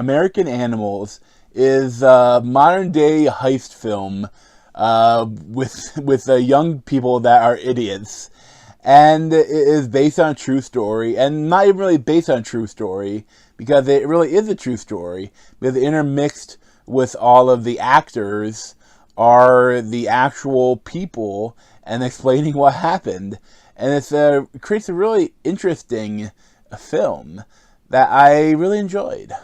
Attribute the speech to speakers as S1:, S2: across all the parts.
S1: American Animals is a modern day heist film with young people that are idiots, and it is based on a true story, and not even really based on a true story because it really is a true story, because intermixed with all of the actors are the actual people and explaining what happened, and it creates a really interesting film that I really enjoyed.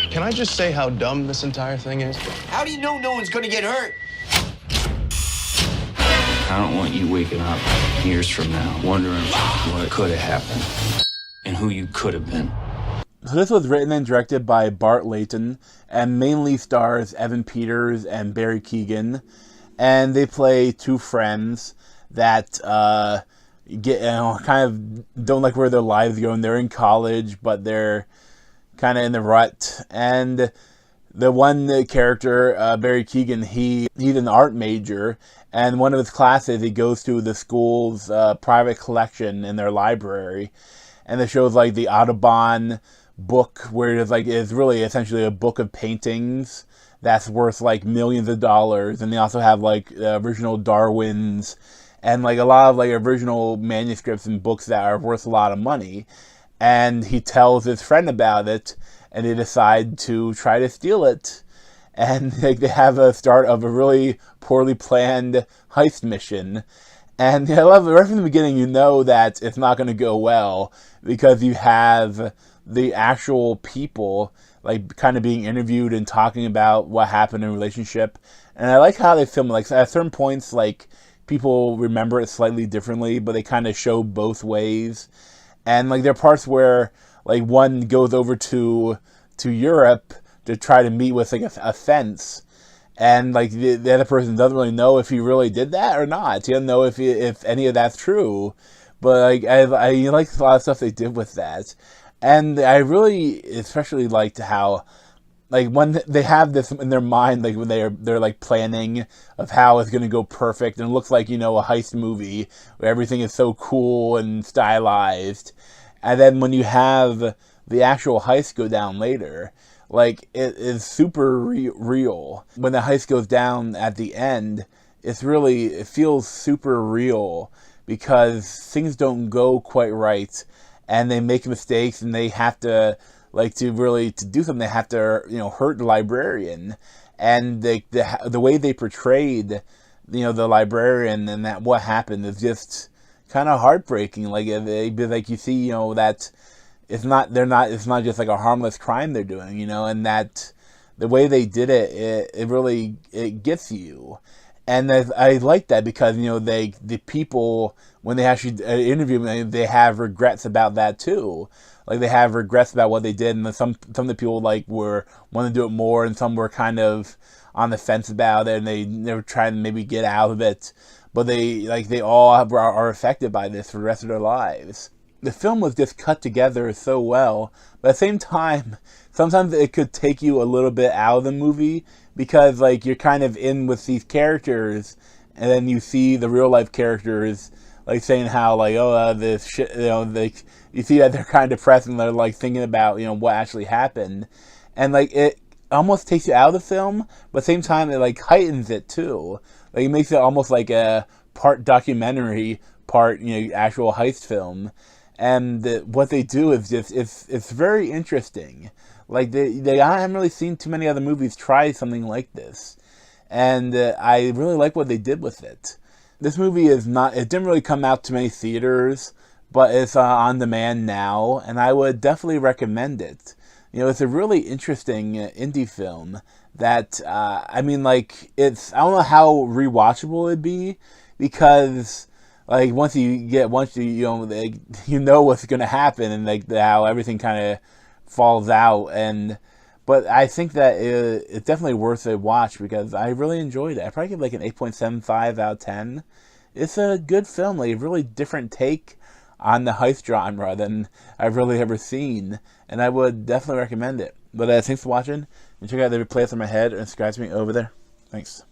S2: Can I just say how dumb this entire thing is?
S3: How do you know no one's gonna get hurt?
S4: I don't want you waking up years from now wondering what could have happened and who you could have been.
S1: So this was written and directed by Bart Layton and mainly stars Evan Peters and Barry Keoghan, and they play two friends that kind of don't like where their lives are going. They're in college, but they're kind of in the rut, and the one character, Barry Keoghan, he's an art major, and one of his classes he goes to the school's private collection in their library, and it shows like the Audubon book, where it's really essentially a book of paintings that's worth like millions of dollars, and they also have like original Darwin's and like a lot of like original manuscripts and books that are worth a lot of money. And he tells his friend about it, and they decide to try to steal it. And they have a start of a really poorly planned heist mission. And I love it. Right from the beginning, you know that it's not going to go well, because you have the actual people like kind of being interviewed and talking about what happened in a relationship. And I like how they film it. Like at certain points, like people remember it slightly differently, but they kind of show both ways. And like there are parts where like one goes over to Europe to try to meet with like a fence, and like the other person doesn't really know if he really did that or not. He doesn't know if any of that's true. But like I like a lot of stuff they did with that, and I really especially liked how like when they have this in their mind, like when they're like planning of how it's gonna go perfect, and it looks like, you know, a heist movie where everything is so cool and stylized, and then when you have the actual heist go down later, like it is super real. When the heist goes down at the end, it feels super real, because things don't go quite right, and they make mistakes, and they have to to do something, they have to, you know, hurt the librarian, and the way they portrayed, you know, the librarian and that what happened is just kind of heartbreaking. Like you see, you know, that it's not just like a harmless crime they're doing, you know, and that the way they did it really gets you. And I like that, because, you know, the people, when they actually interview them, they have regrets about that too. Like they have regrets about what they did, and some of the people like want to do it more, and some were kind of on the fence about it, and they were trying to maybe get out of it, but they all are affected by this for the rest of their lives. The film was just cut together so well, but at the same time, sometimes it could take you a little bit out of the movie, because like you're kind of in with these characters, and then you see the real life characters like saying how like, oh, this shit, you know, you see that they're kind of depressed, and they're like thinking about, you know, what actually happened, and like it almost takes you out of the film, but at the same time it like heightens it too. Like it makes it almost like a part documentary, part, you know, actual heist film. And what they do is just it's very interesting. Like I haven't really seen too many other movies try something like this, and I really like what they did with it. This movie it didn't really come out to many theaters, but it's on demand now, and I would definitely recommend it. You know, it's a really interesting indie film that I mean, like I don't know how rewatchable it'd be, because like once you you know what's gonna happen, and like how everything kind of falls out, but I think that it's definitely worth a watch, because I really enjoyed it. I probably give like an 8.75 out of 10. It's a good film, like a really different take on the heist genre than I've really ever seen, and I would definitely recommend it. But thanks for watching, and check out the replays on my head and subscribe to me over there. Thanks.